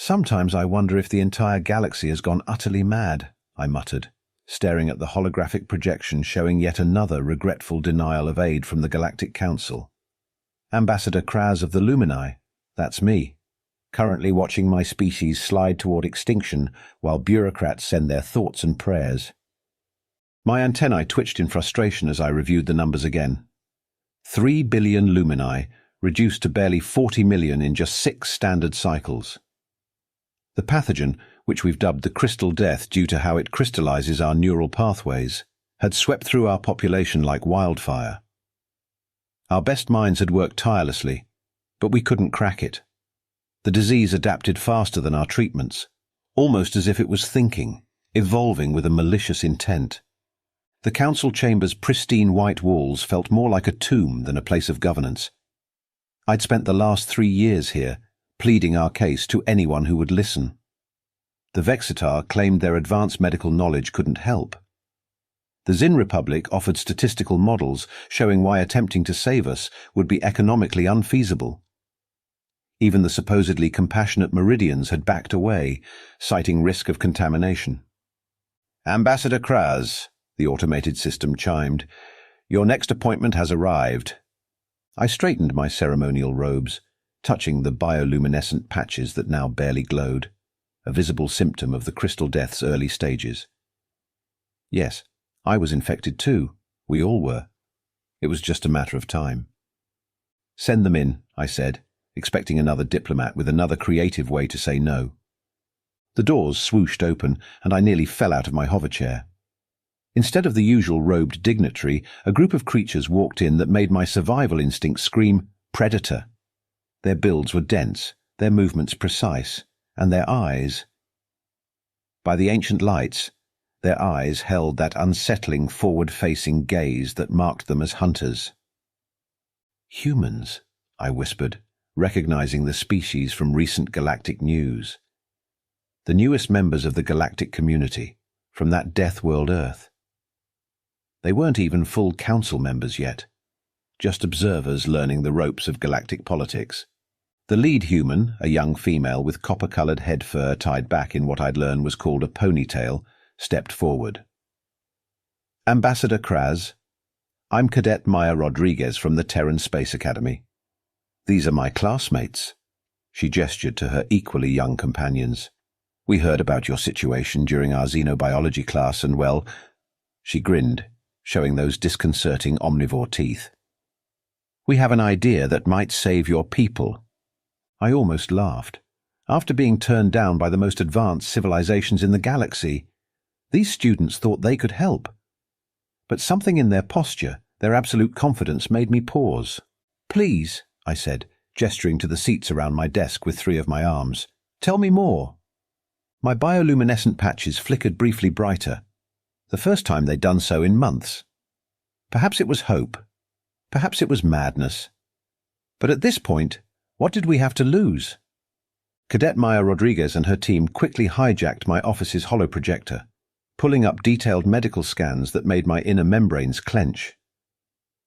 Sometimes I wonder if the entire galaxy has gone utterly mad, I muttered, staring at the holographic projection showing yet another regretful denial of aid from the Galactic Council. Ambassador Kraz of the Lumini, that's me, currently watching my species slide toward extinction while bureaucrats send their thoughts and prayers. My antennae twitched in frustration as I reviewed the numbers again. 3 billion Lumini, reduced to barely 40 million in just 6 standard cycles. The pathogen, which we've dubbed the crystal death due to how it crystallizes our neural pathways, had swept through our population like wildfire. Our best minds had worked tirelessly, but we couldn't crack it. The disease adapted faster than our treatments, almost as if it was thinking, evolving with a malicious intent. The council chamber's pristine white walls felt more like a tomb than a place of governance. I'd spent the last 3 years here, pleading our case to anyone who would listen. The Vexitar claimed their advanced medical knowledge couldn't help. The Zin Republic offered statistical models showing why attempting to save us would be economically unfeasible. Even the supposedly compassionate Meridians had backed away, citing risk of contamination. "Ambassador Kraz," the automated system chimed, "your next appointment has arrived." I straightened my ceremonial robes, touching the bioluminescent patches that now barely glowed, a visible symptom of the crystal death's early stages. Yes, I was infected too. We all were. It was just a matter of time. "Send them in," I said, expecting another diplomat with another creative way to say no. The doors swooshed open, and I nearly fell out of my hover chair. Instead of the usual robed dignitary, a group of creatures walked in that made my survival instinct scream, "Predator!" Their builds were dense, their movements precise, and their eyes. By the ancient lights, their eyes held that unsettling forward-facing gaze that marked them as hunters. "Humans," I whispered, recognizing the species from recent galactic news. The newest members of the galactic community, from that Deathworld Earth. They weren't even full council members yet, just observers learning the ropes of galactic politics. The lead human, a young female with copper-colored head fur tied back in what I'd learned was called a ponytail, stepped forward. "Ambassador Kraz, I'm Cadet Maya Rodriguez from the Terran Space Academy. These are my classmates." She gestured to her equally young companions. "We heard about your situation during our xenobiology class and, well," she grinned, showing those disconcerting omnivore teeth. "We have an idea that might save your people." I almost laughed. After being turned down by the most advanced civilizations in the galaxy, these students thought they could help. But something in their posture, their absolute confidence, made me pause. "Please," I said, gesturing to the seats around my desk with 3 of my arms, "tell me more." My bioluminescent patches flickered briefly brighter, the first time they'd done so in months. Perhaps it was hope. Perhaps it was madness. But at this point, what did we have to lose? Cadet Maya Rodriguez and her team quickly hijacked my office's holoprojector, pulling up detailed medical scans that made my inner membranes clench.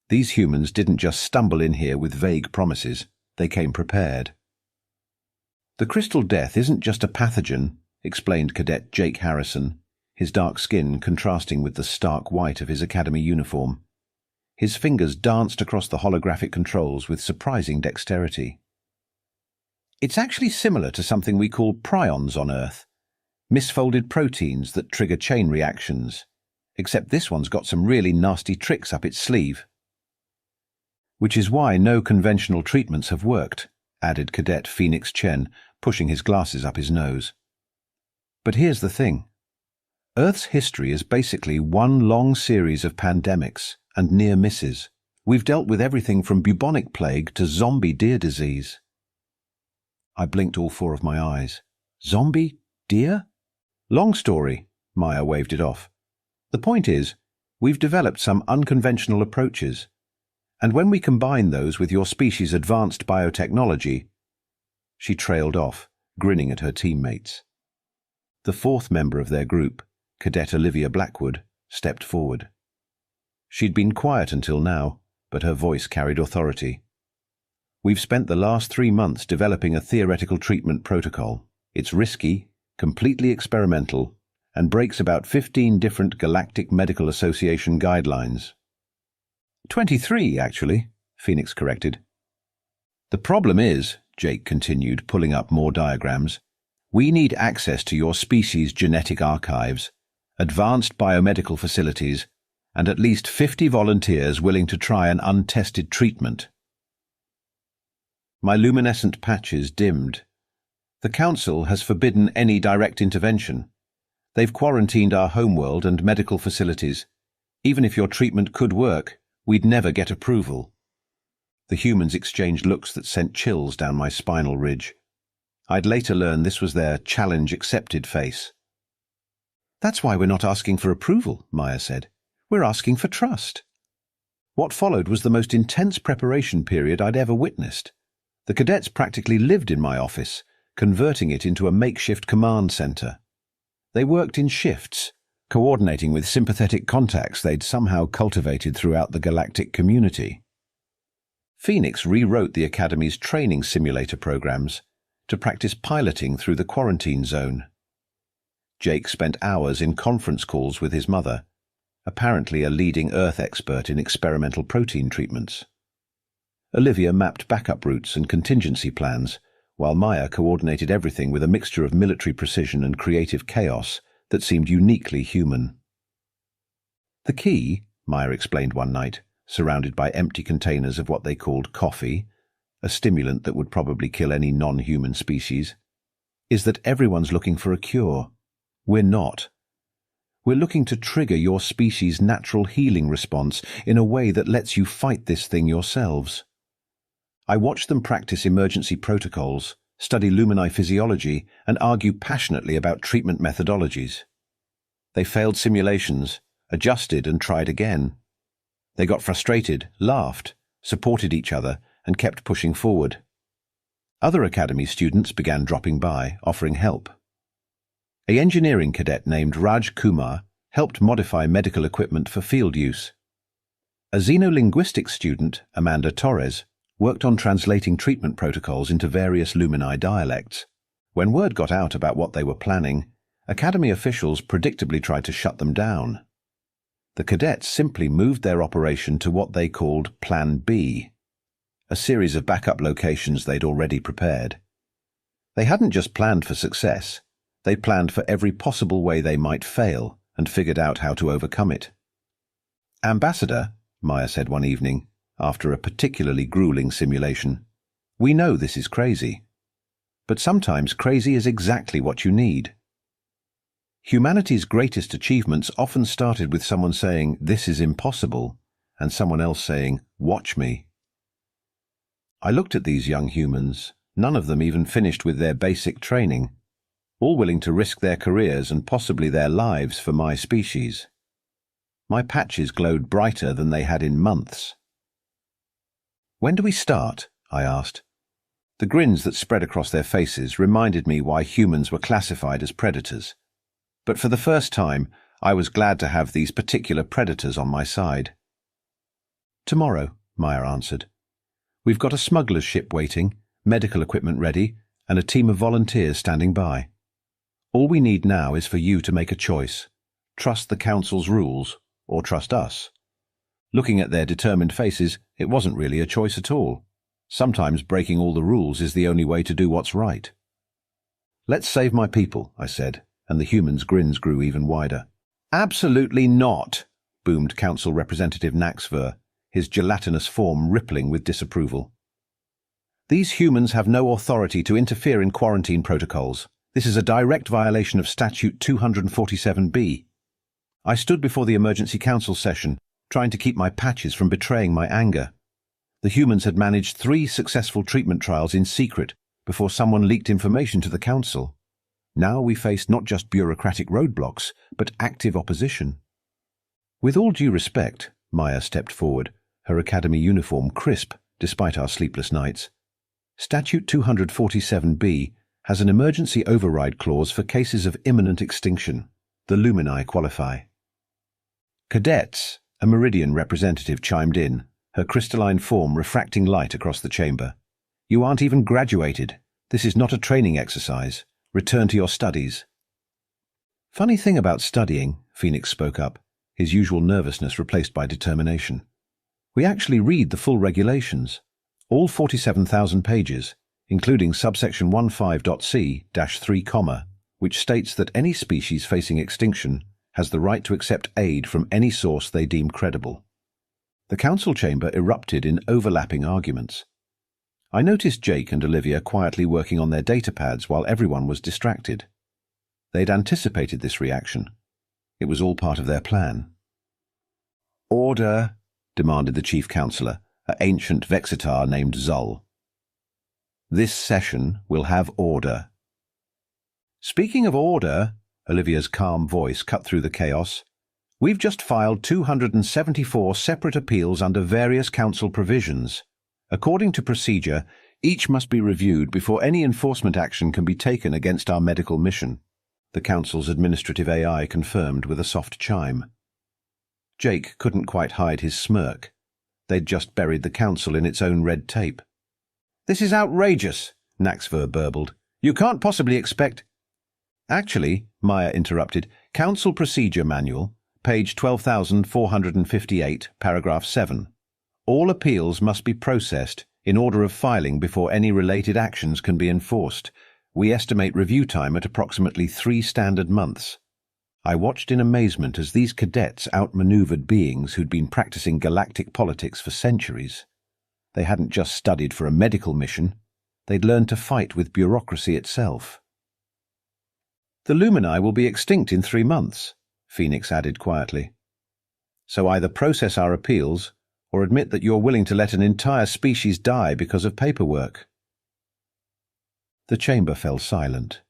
These humans didn't just stumble in here with vague promises, they came prepared. "The crystal death isn't just a pathogen," explained Cadet Jake Harrison, his dark skin contrasting with the stark white of his academy uniform. His fingers danced across the holographic controls with surprising dexterity. "It's actually similar to something we call prions on Earth, misfolded proteins that trigger chain reactions, except this one's got some really nasty tricks up its sleeve." "Which is why no conventional treatments have worked," added Cadet Phoenix Chen, pushing his glasses up his nose. "But here's the thing. Earth's history is basically one long series of pandemics and near misses. We've dealt with everything from bubonic plague to zombie deer disease." I blinked all 4 of my eyes. "Zombie deer?" "Long story," Maya waved it off. "The point is, we've developed some unconventional approaches, and when we combine those with your species' advanced biotechnology—" She trailed off, grinning at her teammates. The 4th member of their group, Cadet Olivia Blackwood, stepped forward. She'd been quiet until now, but her voice carried authority. "We've spent the last 3 months developing a theoretical treatment protocol. It's risky, completely experimental, and breaks about 15 different Galactic Medical Association guidelines. 23, actually, Phoenix corrected. The problem is, Jake continued, pulling up more diagrams, we need access to your species' genetic archives, advanced biomedical facilities, and at least 50 volunteers willing to try an untested treatment. My luminescent patches dimmed. The Council has forbidden any direct intervention. They've quarantined our homeworld and medical facilities. Even if your treatment could work, we'd never get approval. The humans exchanged looks that sent chills down my spinal ridge. I'd later learn this was their challenge accepted face. That's why we're not asking for approval, Maya said. We're asking for trust. What followed was the most intense preparation period I'd ever witnessed. The cadets practically lived in my office, converting it into a makeshift command center. They worked in shifts, coordinating with sympathetic contacts they'd somehow cultivated throughout the galactic community. Phoenix rewrote the Academy's training simulator programs to practice piloting through the quarantine zone. Jake spent hours in conference calls with his mother, apparently a leading Earth expert in experimental protein treatments. Olivia mapped backup routes and contingency plans, while Maya coordinated everything with a mixture of military precision and creative chaos that seemed uniquely human. The key, Maya explained one night, surrounded by empty containers of what they called coffee, a stimulant that would probably kill any non-human species, is that everyone's looking for a cure. We're not. We're looking to trigger your species' natural healing response in a way that lets you fight this thing yourselves. I watched them practice emergency protocols, study Lumini physiology, and argue passionately about treatment methodologies. They failed simulations, adjusted and tried again. They got frustrated, laughed, supported each other, and kept pushing forward. Other Academy students began dropping by, offering help. An engineering cadet named Raj Kumar helped modify medical equipment for field use. A xenolinguistics student, Amanda Torres, worked on translating treatment protocols into various Lumini dialects. When word got out about what they were planning, Academy officials predictably tried to shut them down. The cadets simply moved their operation to what they called Plan B, a series of backup locations they'd already prepared. They hadn't just planned for success, they planned for every possible way they might fail and figured out how to overcome it. Ambassador, Maya said one evening, after a particularly grueling simulation, we know this is crazy. But sometimes crazy is exactly what you need. Humanity's greatest achievements often started with someone saying, "This is impossible," and someone else saying, "Watch me." I looked at these young humans, none of them even finished with their basic training, all willing to risk their careers and possibly their lives for my species. My patches glowed brighter than they had in months. "When do we start?" I asked. The grins that spread across their faces reminded me why humans were classified as predators. But for the first time, I was glad to have these particular predators on my side. "Tomorrow," Maya answered. "We've got a smuggler's ship waiting, medical equipment ready, and a team of volunteers standing by. All we need now is for you to make a choice. Trust the Council's rules, or trust us." Looking at their determined faces, it wasn't really a choice at all. Sometimes breaking all the rules is the only way to do what's right. "Let's save my people," I said, and the humans' grins grew even wider. "Absolutely not," boomed Council Representative Naxver, his gelatinous form rippling with disapproval. "These humans have no authority to interfere in quarantine protocols. This is a direct violation of Statute 247B. I stood before the Emergency Council session, trying to keep my patches from betraying my anger. The humans had managed 3 successful treatment trials in secret before someone leaked information to the Council. Now we faced not just bureaucratic roadblocks, but active opposition. With all due respect, Maya stepped forward, her Academy uniform crisp despite our sleepless nights. Statute 247B has an emergency override clause for cases of imminent extinction. The Lumini qualify. "Cadets," a Meridian representative chimed in, her crystalline form refracting light across the chamber. "You aren't even graduated. This is not a training exercise. Return to your studies." "Funny thing about studying," Phoenix spoke up, his usual nervousness replaced by determination. "We actually read the full regulations, all 47,000 pages, including subsection 15.c-3, which states that any species facing extinction has the right to accept aid from any source they deem credible." The council chamber erupted in overlapping arguments. I noticed Jake and Olivia quietly working on their datapads while everyone was distracted. They'd anticipated this reaction. It was all part of their plan. "Order," demanded the chief counselor, an ancient Vexitar named Zul. "This session will have order." "Speaking of order," Olivia's calm voice cut through the chaos, "we've just filed 274 separate appeals under various council provisions. According to procedure, each must be reviewed before any enforcement action can be taken against our medical mission," the council's administrative AI confirmed with a soft chime. Jake couldn't quite hide his smirk. They'd just buried the council in its own red tape. "This is outrageous," Naxver burbled. "You can't possibly expect—" "Actually," Maya interrupted, "Council Procedure Manual, page 12,458, paragraph 7. All appeals must be processed in order of filing before any related actions can be enforced. We estimate review time at approximately 3 standard months." I watched in amazement as these cadets outmaneuvered beings who'd been practicing galactic politics for centuries. They hadn't just studied for a medical mission. They'd learned to fight with bureaucracy itself. "The Lumini will be extinct in 3 months, Phoenix added quietly. "So either process our appeals or admit that you're willing to let an entire species die because of paperwork." The chamber fell silent.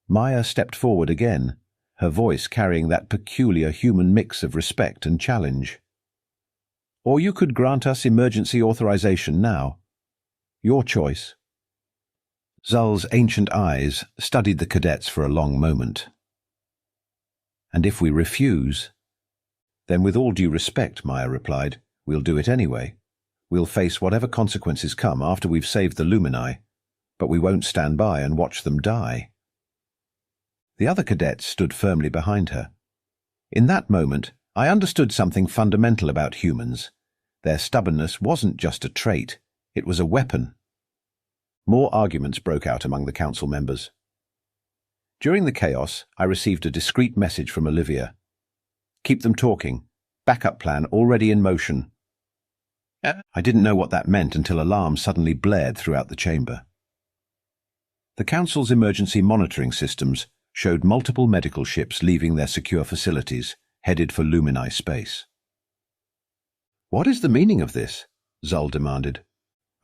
Maya stepped forward again, her voice carrying that peculiar human mix of respect and challenge. "Or you could grant us emergency authorization now. Your choice." Zul's ancient eyes studied the cadets for a long moment. "And if we refuse?" "Then with all due respect," Maya replied, "we'll do it anyway. We'll face whatever consequences come after we've saved the Lumini, but we won't stand by and watch them die." The other cadets stood firmly behind her. In that moment, I understood something fundamental about humans. Their stubbornness wasn't just a trait, it was a weapon. More arguments broke out among the council members. During the chaos, I received a discreet message from Olivia. "Keep them talking. Backup plan already in motion." I didn't know what that meant until alarms suddenly blared throughout the chamber. The council's emergency monitoring systems showed multiple medical ships leaving their secure facilities, headed for Lumini space. "What is the meaning of this?" Zul demanded.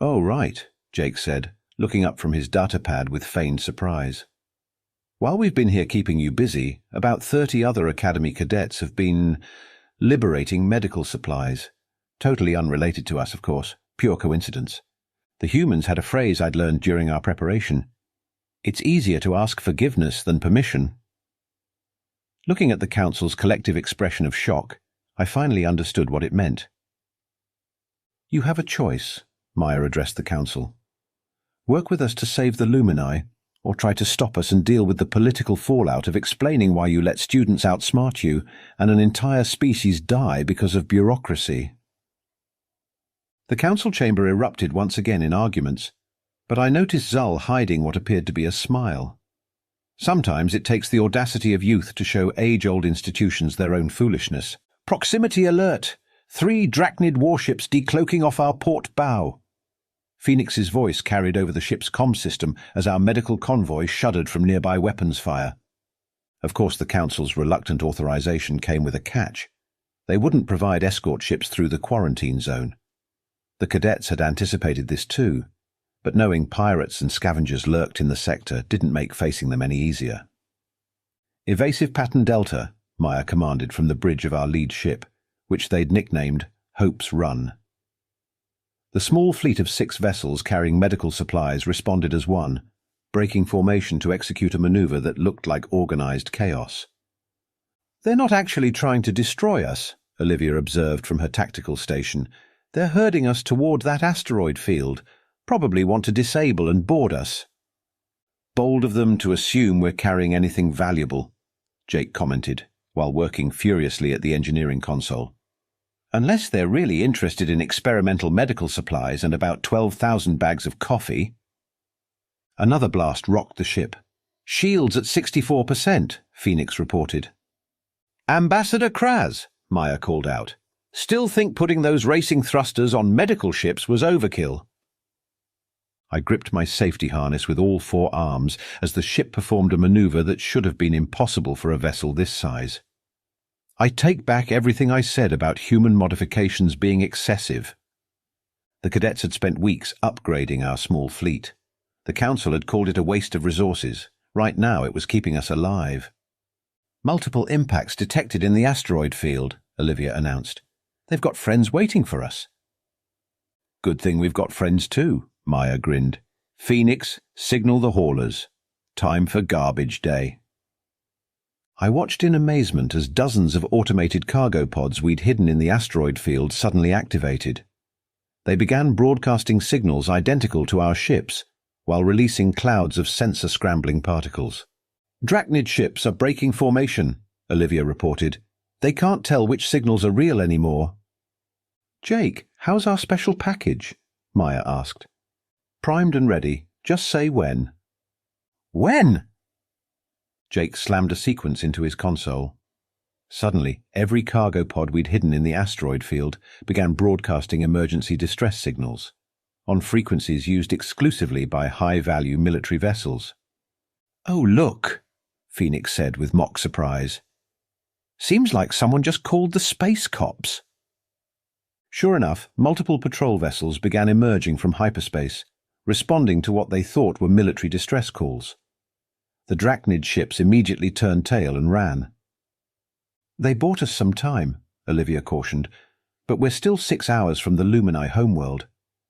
"Oh, right," Jake said, looking up from his datapad with feigned surprise. "While we've been here keeping you busy, about 30 other Academy cadets have been liberating medical supplies. Totally unrelated to us, of course, pure coincidence. The humans had a phrase I'd learned during our preparation. It's easier to ask forgiveness than permission." Looking at the council's collective expression of shock, I finally understood what it meant. "You have a choice," Maya addressed the council. "Work with us to save the Lumini, or try to stop us and deal with the political fallout of explaining why you let students outsmart you and an entire species die because of bureaucracy." The council chamber erupted once again in arguments, but I noticed Zul hiding what appeared to be a smile. Sometimes it takes the audacity of youth to show age-old institutions their own foolishness. "Proximity alert! 3 Drachnid warships decloaking off our port bow." Phoenix's voice carried over the ship's comm system as our medical convoy shuddered from nearby weapons fire. Of course, the council's reluctant authorization came with a catch. They wouldn't provide escort ships through the quarantine zone. The cadets had anticipated this too, but knowing pirates and scavengers lurked in the sector didn't make facing them any easier. "Evasive pattern Delta," Maya commanded from the bridge of our lead ship, which they'd nicknamed Hope's Run. The small fleet of 6 vessels carrying medical supplies responded as one, breaking formation to execute a maneuver that looked like organized chaos. "They're not actually trying to destroy us," Olivia observed from her tactical station. "They're herding us toward that asteroid field, probably want to disable and board us." Bold of them to assume we're carrying anything valuable, Jake commented, while working furiously at the engineering console. Unless they're really interested in experimental medical supplies and about 12,000 bags of coffee. Another blast rocked the ship. Shields at 64%, Phoenix reported. Ambassador Kraz, Maya called out. Still think putting those racing thrusters on medical ships was overkill. I gripped my safety harness with all 4 arms as the ship performed a maneuver that should have been impossible for a vessel this size. I take back everything I said about human modifications being excessive. The cadets had spent weeks upgrading our small fleet. The Council had called it a waste of resources. Right now it was keeping us alive. Multiple impacts detected in the asteroid field, Olivia announced. They've got friends waiting for us. Good thing we've got friends too, Maya grinned. Phoenix, signal the haulers. Time for garbage day. I watched in amazement as dozens of automated cargo pods we'd hidden in the asteroid field suddenly activated. They began broadcasting signals identical to our ships, while releasing clouds of sensor-scrambling particles. Drachnid ships are breaking formation, Olivia reported. They can't tell which signals are real anymore. Jake, how's our special package? Maya asked. Primed and ready. Just say when. When? Jake slammed a sequence into his console. Suddenly, every cargo pod we'd hidden in the asteroid field began broadcasting emergency distress signals, on frequencies used exclusively by high-value military vessels. Oh, look, Phoenix said with mock surprise. Seems like someone just called the space cops. Sure enough, multiple patrol vessels began emerging from hyperspace, responding to what they thought were military distress calls. The Drachnid ships immediately turned tail and ran. They bought us some time, Olivia cautioned, but we're still 6 hours from the Lumini homeworld.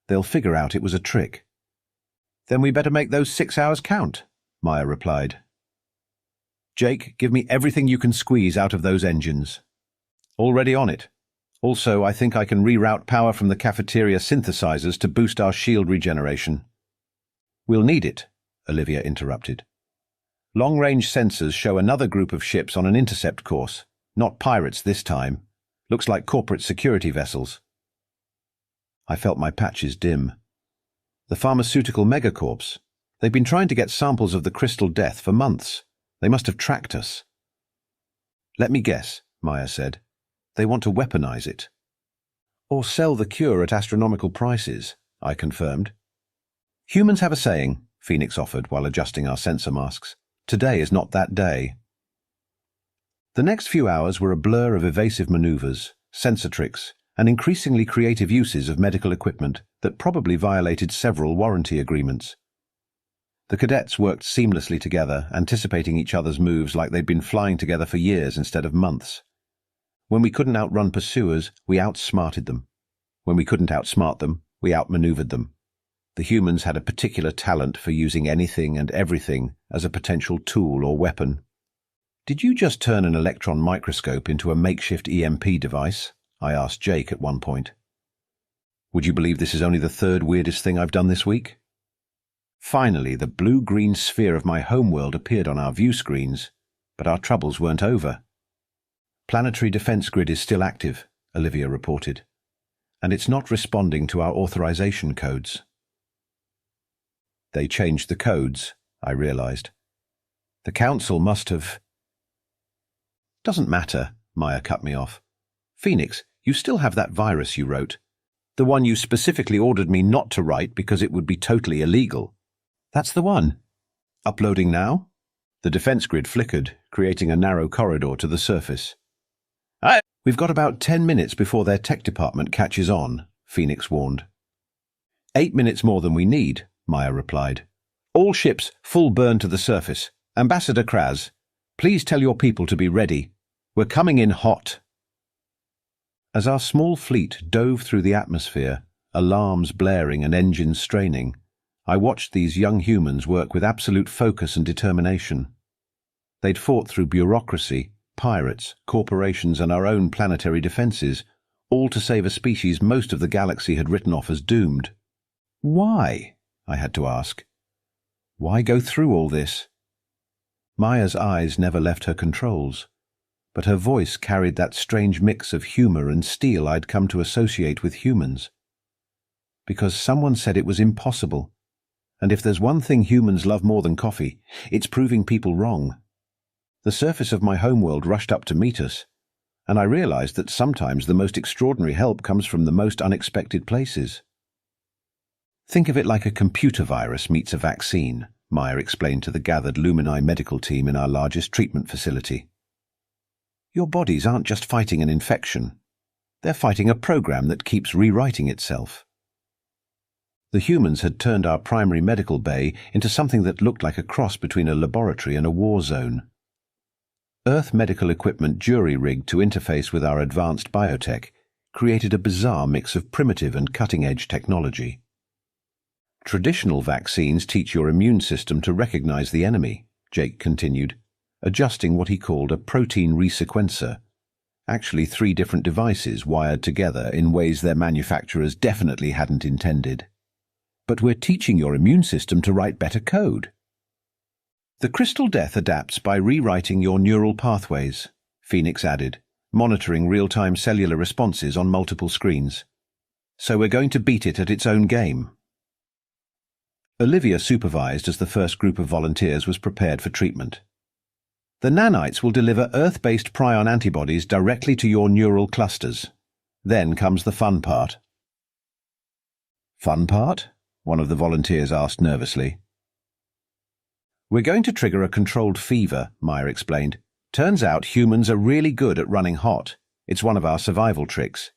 They'll figure out it was a trick. Then we better make those 6 hours count, Maya replied. Jake, give me everything you can squeeze out of those engines. Already on it. Also, I think I can reroute power from the cafeteria synthesizers to boost our shield regeneration. We'll need it, Olivia interrupted. Long-range sensors show another group of ships on an intercept course. Not pirates this time. Looks like corporate security vessels. I felt my patches dim. The pharmaceutical megacorps. They've been trying to get samples of the crystal death for months. They must have tracked us. Let me guess, Maya said. They want to weaponize it. Or sell the cure at astronomical prices, I confirmed. Humans have a saying, Phoenix offered while adjusting our sensor masks. Today is not that day. The next few hours were a blur of evasive maneuvers, sensor tricks, and increasingly creative uses of medical equipment that probably violated several warranty agreements. The cadets worked seamlessly together, anticipating each other's moves like they'd been flying together for years instead of months. When we couldn't outrun pursuers, we outsmarted them. When we couldn't outsmart them, we outmaneuvered them. The humans had a particular talent for using anything and everything as a potential tool or weapon. Did you just turn an electron microscope into a makeshift EMP device? I asked Jake at one point. Would you believe this is only the third weirdest thing I've done this week? Finally, the blue-green sphere of my homeworld appeared on our view screens, but our troubles weren't over. Planetary defense grid is still active, Olivia reported, and it's not responding to our authorization codes. They changed the codes, I realized. The Council must have... Doesn't matter, Maya cut me off. Phoenix, you still have that virus you wrote. The one you specifically ordered me not to write because it would be totally illegal. That's the one. Uploading now? The defense grid flickered, creating a narrow corridor to the surface. We've got about 10 minutes before their tech department catches on, Phoenix warned. 8 minutes more than we need, Maya replied. All ships full burn to the surface. Ambassador Kraz, please tell your people to be ready. We're coming in hot. As our small fleet dove through the atmosphere, alarms blaring and engines straining, I watched these young humans work with absolute focus and determination. They'd fought through bureaucracy, pirates, corporations, and our own planetary defenses, all to save a species most of the galaxy had written off as doomed. Why? I had to ask. Why go through all this? Maya's eyes never left her controls, but her voice carried that strange mix of humor and steel I'd come to associate with humans. Because someone said it was impossible, and if there's one thing humans love more than coffee, it's proving people wrong. The surface of my homeworld rushed up to meet us, and I realized that sometimes the most extraordinary help comes from the most unexpected places. Think of it like a computer virus meets a vaccine, Maya explained to the gathered Lumini medical team in our largest treatment facility. Your bodies aren't just fighting an infection. They're fighting a program that keeps rewriting itself. The humans had turned our primary medical bay into something that looked like a cross between a laboratory and a war zone. Earth medical equipment jury-rigged to interface with our advanced biotech created a bizarre mix of primitive and cutting-edge technology. Traditional vaccines teach your immune system to recognize the enemy, Jake continued, adjusting what he called a protein resequencer, actually 3 different devices wired together in ways their manufacturers definitely hadn't intended. But we're teaching your immune system to write better code. The crystal death adapts by rewriting your neural pathways, Phoenix added, monitoring real-time cellular responses on multiple screens. So we're going to beat it at its own game. Olivia supervised as the first group of volunteers was prepared for treatment. The nanites will deliver Earth-based prion antibodies directly to your neural clusters. Then comes the fun part. Fun part? One of the volunteers asked nervously. We're going to trigger a controlled fever, Maya explained. Turns out humans are really good at running hot. It's one of our survival tricks.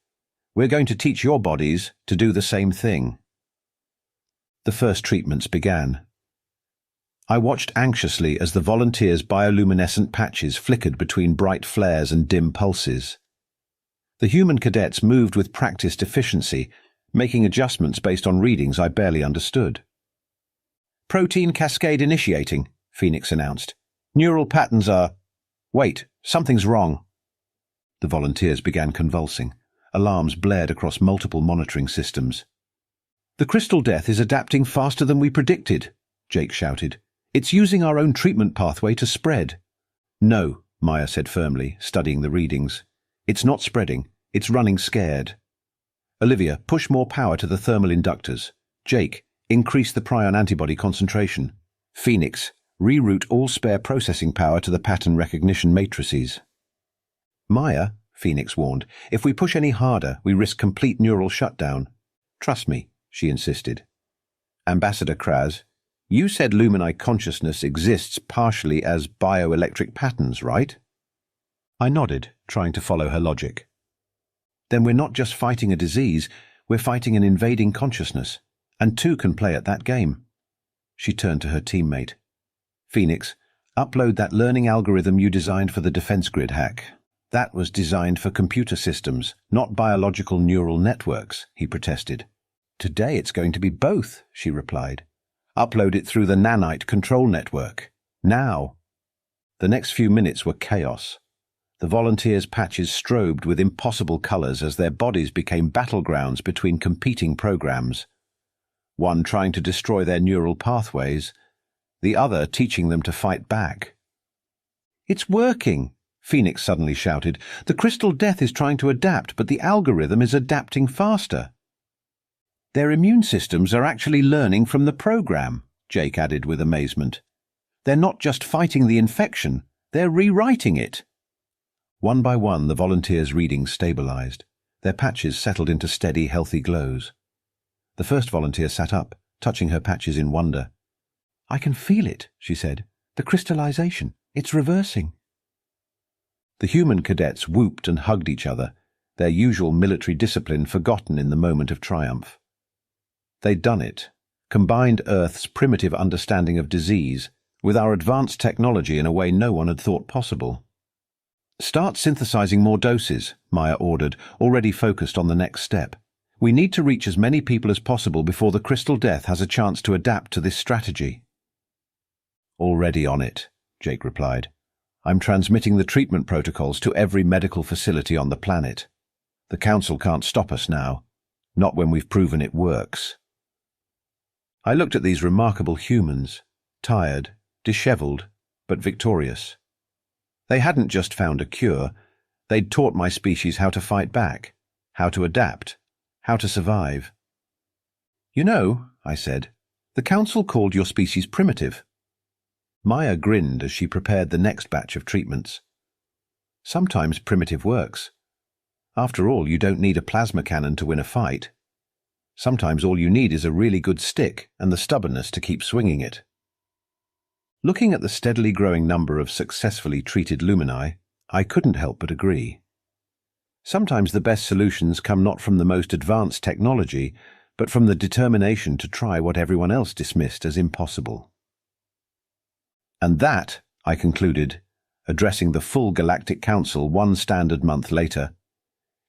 We're going to teach your bodies to do the same thing. The first treatments began. I watched anxiously as the volunteers' bioluminescent patches flickered between bright flares and dim pulses. The human cadets moved with practiced efficiency, making adjustments based on readings I barely understood. Protein cascade initiating, Phoenix announced. Neural patterns are... Wait, something's wrong. The volunteers began convulsing. Alarms blared across multiple monitoring systems. The crystal death is adapting faster than we predicted, Jake shouted. It's using our own treatment pathway to spread. No, Maya said firmly, studying the readings. It's not spreading. It's running scared. Olivia, push more power to the thermal inductors. Jake, increase the prion antibody concentration. Phoenix, reroute all spare processing power to the pattern recognition matrices. Maya, Phoenix warned, if we push any harder, we risk complete neural shutdown. Trust me, she insisted. Ambassador Kraz, you said Lumini consciousness exists partially as bioelectric patterns, right? I nodded, trying to follow her logic. Then we're not just fighting a disease, we're fighting an invading consciousness, and 2 can play at that game. She turned to her teammate. Phoenix, upload that learning algorithm you designed for the defense grid hack. That was designed for computer systems, not biological neural networks, he protested. Today it's going to be both, she replied. Upload it through the nanite control network. Now. The next few minutes were chaos. The volunteers' patches strobed with impossible colors as their bodies became battlegrounds between competing programs. One trying to destroy their neural pathways, the other teaching them to fight back. It's working, Phoenix suddenly shouted. The crystal death is trying to adapt, but the algorithm is adapting faster. Their immune systems are actually learning from the program, Jake added with amazement. They're not just fighting the infection, they're rewriting it. One by one, the volunteers' readings stabilized. Their patches settled into steady, healthy glows. The first volunteer sat up, touching her patches in wonder. I can feel it, she said. The crystallization. It's reversing. The human cadets whooped and hugged each other, their usual military discipline forgotten in the moment of triumph. They'd done it, combined Earth's primitive understanding of disease with our advanced technology in a way no one had thought possible. Start synthesizing more doses, Maya ordered, already focused on the next step. We need to reach as many people as possible before the crystal death has a chance to adapt to this strategy. Already on it, Jake replied. I'm transmitting the treatment protocols to every medical facility on the planet. The Council can't stop us now, not when we've proven it works. I looked at these remarkable humans, tired, dishevelled, but victorious. They hadn't just found a cure, they'd taught my species how to fight back, how to adapt, how to survive. "You know," I said, "the Council called your species primitive." Maya grinned as she prepared the next batch of treatments. "Sometimes primitive works. After all, you don't need a plasma cannon to win a fight. Sometimes all you need is a really good stick and the stubbornness to keep swinging it." Looking at the steadily growing number of successfully treated lumini, I couldn't help but agree. Sometimes the best solutions come not from the most advanced technology, but from the determination to try what everyone else dismissed as impossible. "And that," I concluded, addressing the full Galactic Council one standard month later,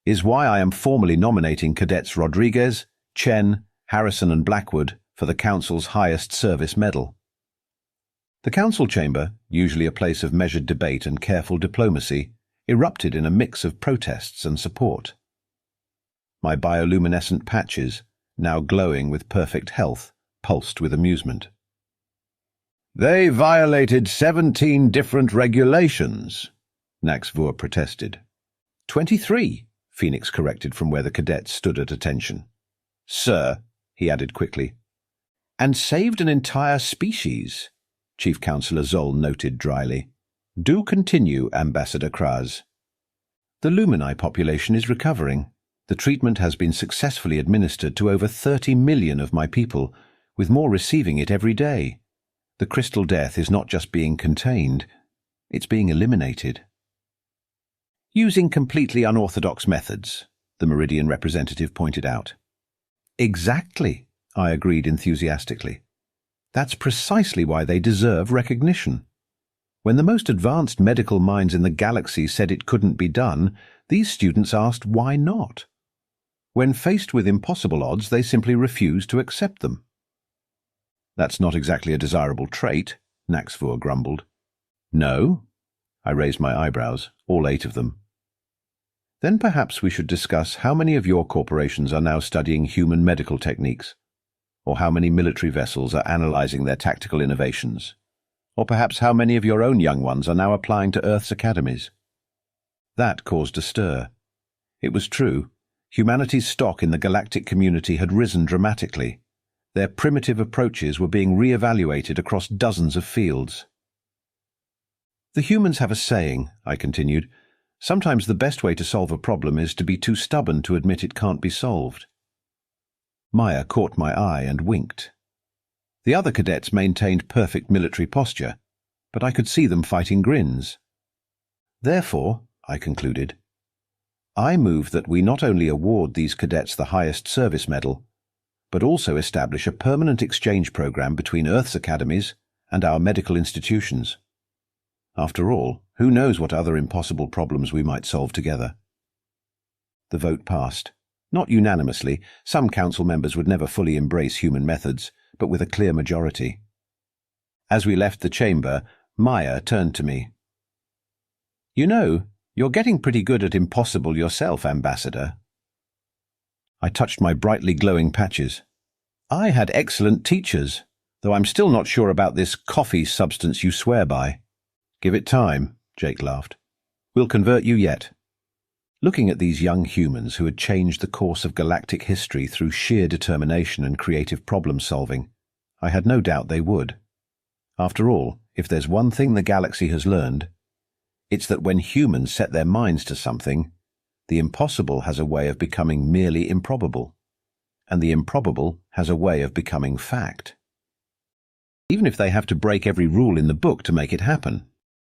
"is why I am formally nominating Cadets Rodriguez, Chen, Harrison and Blackwood for the Council's highest service medal." The Council chamber, usually a place of measured debate and careful diplomacy, erupted in a mix of protests and support. My bioluminescent patches, now glowing with perfect health, pulsed with amusement. "They violated 17 different regulations," Naxvur protested. 23, Phoenix corrected from where the cadets stood at attention. "Sir," he added quickly. "And saved an entire species," Chief Counselor Zoll noted dryly. "Do continue, Ambassador Kraz." "The Lumini population is recovering. The treatment has been successfully administered to over 30 million of my people, with more receiving it every day. The crystal death is not just being contained, it's being eliminated." "Using completely unorthodox methods," the Meridian representative pointed out. "Exactly," I agreed enthusiastically. "That's precisely why they deserve recognition. When the most advanced medical minds in the galaxy said it couldn't be done, these students asked why not. When faced with impossible odds, they simply refused to accept them." "That's not exactly a desirable trait," Naxvur grumbled. "No?" I raised my eyebrows, all 8 of them. "Then perhaps we should discuss how many of your corporations are now studying human medical techniques, or how many military vessels are analyzing their tactical innovations, or perhaps how many of your own young ones are now applying to Earth's academies." That caused a stir. It was true. Humanity's stock in the galactic community had risen dramatically. Their primitive approaches were being re-evaluated across dozens of fields. "The humans have a saying," I continued. "Sometimes the best way to solve a problem is to be too stubborn to admit it can't be solved." Maya caught my eye and winked. The other cadets maintained perfect military posture, but I could see them fighting grins. "Therefore," I concluded, "I move that we not only award these cadets the highest service medal, but also establish a permanent exchange program between Earth's academies and our medical institutions. After all, who knows what other impossible problems we might solve together?" The vote passed. Not unanimously. Some council members would never fully embrace human methods, but with a clear majority. As we left the chamber, Maya turned to me. "You know, you're getting pretty good at impossible yourself, Ambassador." I touched my brightly glowing patches. "I had excellent teachers, though I'm still not sure about this coffee substance you swear by." "Give it time," Jake laughed. "We'll convert you yet." Looking at these young humans who had changed the course of galactic history through sheer determination and creative problem-solving, I had no doubt they would. After all, if there's one thing the galaxy has learned, it's that when humans set their minds to something, the impossible has a way of becoming merely improbable, and the improbable has a way of becoming fact. Even if they have to break every rule in the book to make it happen.